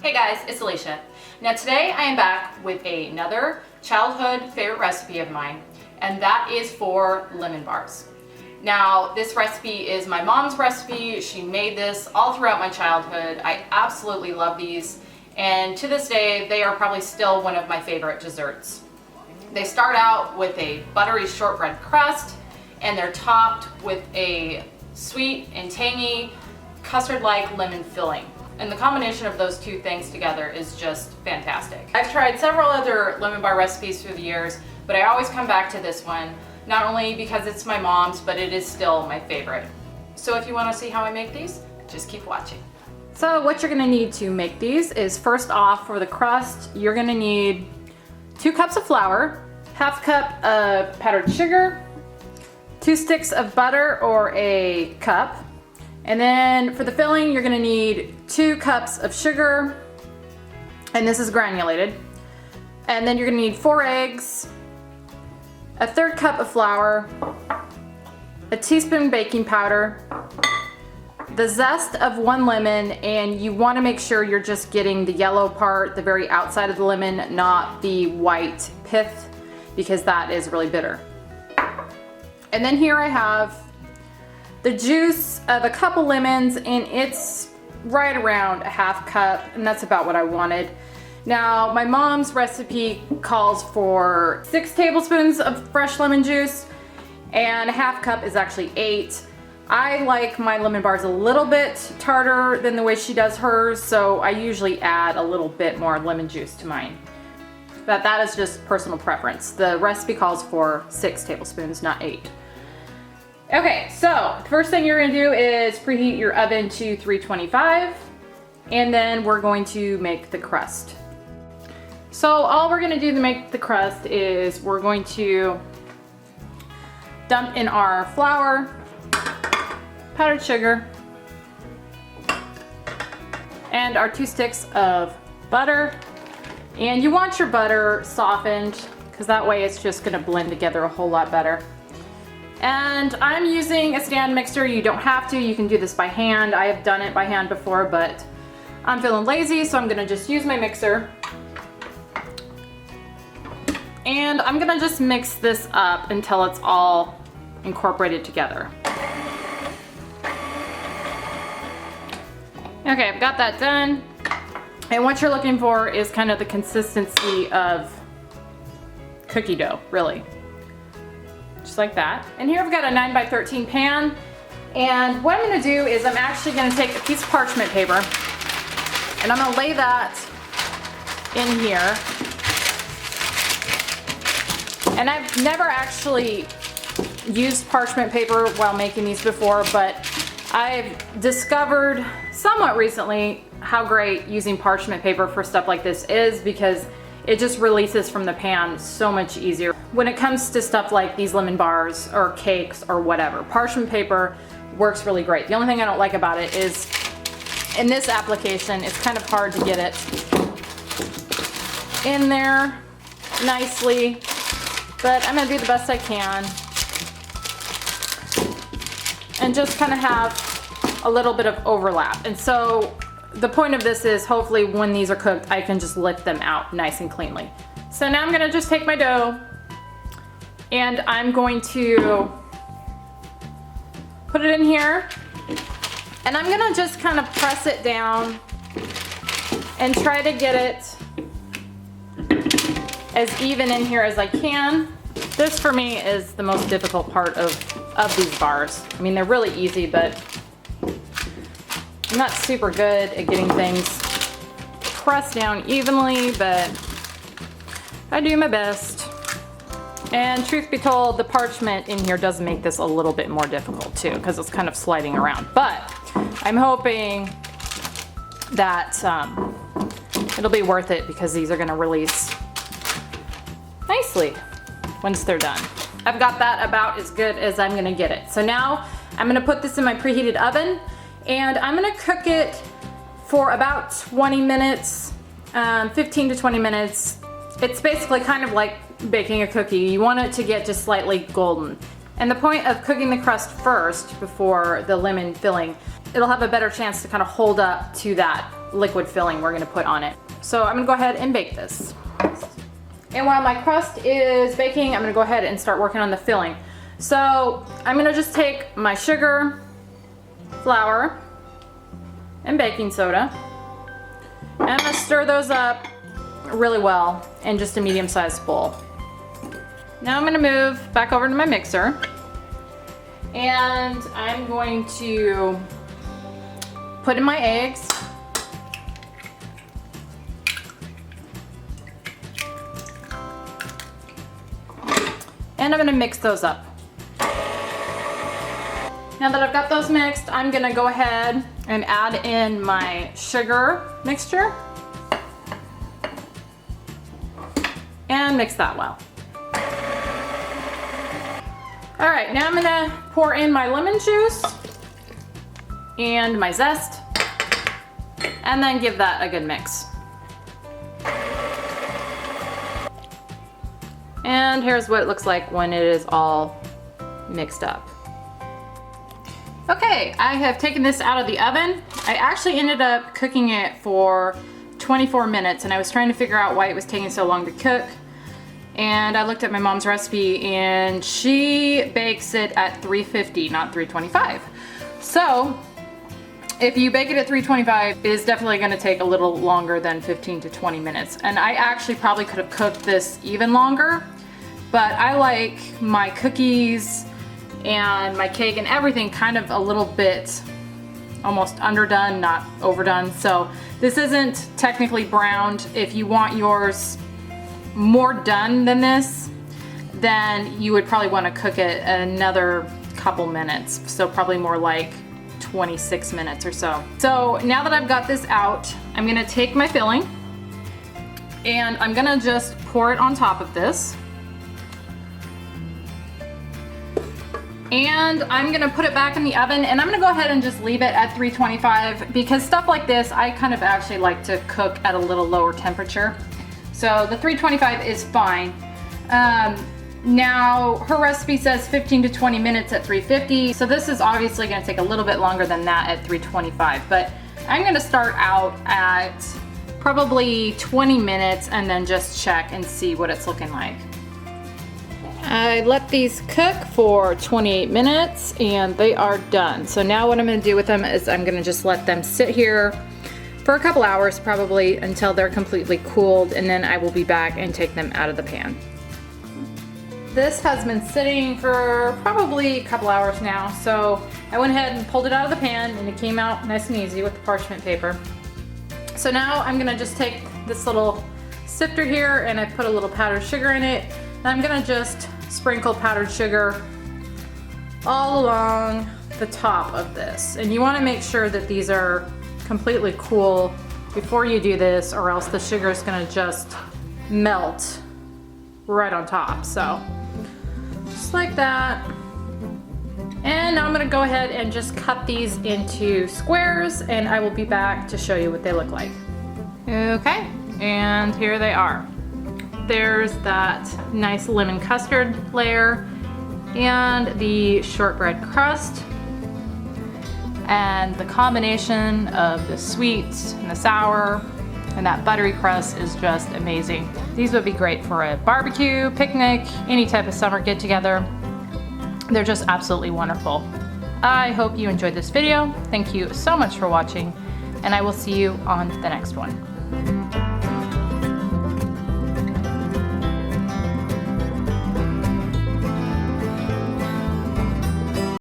Hey guys, it's Alicia. Now today I am back with another childhood favorite recipe of mine, and that is for lemon bars. Now this recipe is my mom's recipe. She made this all throughout my childhood. I absolutely love these, and to this day they are probably still one of my favorite desserts. They start out with a buttery shortbread crust, and they're topped with a sweet and tangy custard-like lemon filling. And the combination of those two things together is just fantastic. I've tried several other lemon bar recipes through the years, but I always come back to this one, not only because it's my mom's, but it is still my favorite. So if you want to see how I make these, just keep watching. So what you're going to need to make these is, first off, for the crust, you're going to need 2 cups of flour, half cup of powdered sugar, 2 sticks of butter or a cup. And then for the filling, you're gonna need 2 cups of sugar, and this is granulated. And then you're gonna need 4 eggs, a 1/3 cup of flour, a teaspoon baking powder, the zest of 1 lemon, and you wanna make sure you're just getting the yellow part, the very outside of the lemon, not the white pith, because that is really bitter. And then here I have the juice of a couple lemons, and it's right around a half cup, and that's about what I wanted. Now, my mom's recipe calls for 6 tablespoons of fresh lemon juice, and a half cup is actually 8. I like my lemon bars a little bit tartar than the way she does hers, so I usually add a little bit more lemon juice to mine. But that is just personal preference. The recipe calls for 6 tablespoons, not 8. Okay, so the first thing you're gonna do is preheat your oven to 325, and then we're going to make the crust. So all we're gonna do to make the crust is we're going to dump in our flour, powdered sugar, and our 2 sticks of butter. And you want your butter softened, because that way it's just gonna blend together a whole lot better. And I'm using a stand mixer. You don't have to, you can do this by hand. I have done it by hand before, but I'm feeling lazy, so I'm gonna just use my mixer. And I'm gonna just mix this up until it's all incorporated together. Okay, I've got that done. And what you're looking for is kind of the consistency of cookie dough, really. Just like that. And here I've got a 9x13 pan, and what I'm going to do is I'm actually going to take a piece of parchment paper, and I'm going to lay that in here. And I've never actually used parchment paper while making these before, but I've discovered somewhat recently how great using parchment paper for stuff like this is, because it just releases from the pan so much easier. When it comes to stuff like these lemon bars or cakes or whatever, parchment paper works really great. The only thing I don't like about it is in this application, it's kind of hard to get it in there nicely, but I'm gonna do the best I can and just kind of have a little bit of overlap. And so the point of this is, hopefully when these are cooked, I can just lift them out nice and cleanly. So now I'm gonna just take my dough, and I'm going to put it in here, and I'm gonna just kind of press it down and try to get it as even in here as I can. This for me is the most difficult part of these bars. I mean, they're really easy, but I'm not super good at getting things pressed down evenly, but I do my best. And truth be told, the parchment in here does make this a little bit more difficult too, because it's kind of sliding around. But I'm hoping that it'll be worth it, because these are going to release nicely once they're done. I've got that about as good as I'm going to get it. So now I'm going to put this in my preheated oven, and I'm gonna cook it for about 20 minutes, 15 to 20 minutes. It's basically kind of like baking a cookie. You want it to get just slightly golden. And the point of cooking the crust first before the lemon filling, it'll have a better chance to kind of hold up to that liquid filling we're gonna put on it. So I'm gonna go ahead and bake this. And while my crust is baking, I'm gonna go ahead and start working on the filling. So I'm gonna just take my sugar, flour, and baking soda, and I'm gonna stir those up really well in just a medium-sized bowl. Now I'm gonna move back over to my mixer, and I'm going to put in my eggs. And I'm gonna mix those up. Now that I've got those mixed, I'm gonna go ahead and add in my sugar mixture and mix that well. All right, now I'm gonna pour in my lemon juice and my zest, and then give that a good mix. And here's what it looks like when it is all mixed up. Okay, I have taken this out of the oven. I actually ended up cooking it for 24 minutes, and I was trying to figure out why it was taking so long to cook. And I looked at my mom's recipe, and she bakes it at 350, not 325. So if you bake it at 325, it is definitely gonna take a little longer than 15 to 20 minutes. And I actually probably could have cooked this even longer, but I like my cookies and my cake and everything kind of a little bit almost underdone, not overdone. So this isn't technically browned. If you want yours more done than this, then you would probably want to cook it another couple minutes. So probably more like 26 minutes or so. So now that I've got this out, I'm gonna take my filling and I'm gonna just pour it on top of this. And I'm gonna put it back in the oven, and I'm gonna go ahead and just leave it at 325 because stuff like this, I kind of actually like to cook at a little lower temperature. So the 325 is fine. Now her recipe says 15 to 20 minutes at 350. So this is obviously gonna take a little bit longer than that at 325, but I'm gonna start out at probably 20 minutes and then just check and see what it's looking like. I let these cook for 28 minutes and they are done. So now what I'm gonna do with them is I'm gonna just let them sit here for a couple hours probably until they're completely cooled, and then I will be back and take them out of the pan. This has been sitting for probably a couple hours now, so I went ahead and pulled it out of the pan and it came out nice and easy with the parchment paper. So now I'm gonna just take this little sifter here and I put a little powdered sugar in it. And I'm gonna just sprinkle powdered sugar all along the top of this. And you wanna make sure that these are completely cool before you do this, or else the sugar is gonna just melt right on top. So just like that. And now I'm gonna go ahead and just cut these into squares, and I will be back to show you what they look like. Okay, and here they are. There's that nice lemon custard layer and the shortbread crust, and the combination of the sweet and the sour and that buttery crust is just amazing. These would be great for a barbecue, picnic, any type of summer get together. They're just absolutely wonderful. I hope you enjoyed this video. Thank you so much for watching, and I will see you on the next one.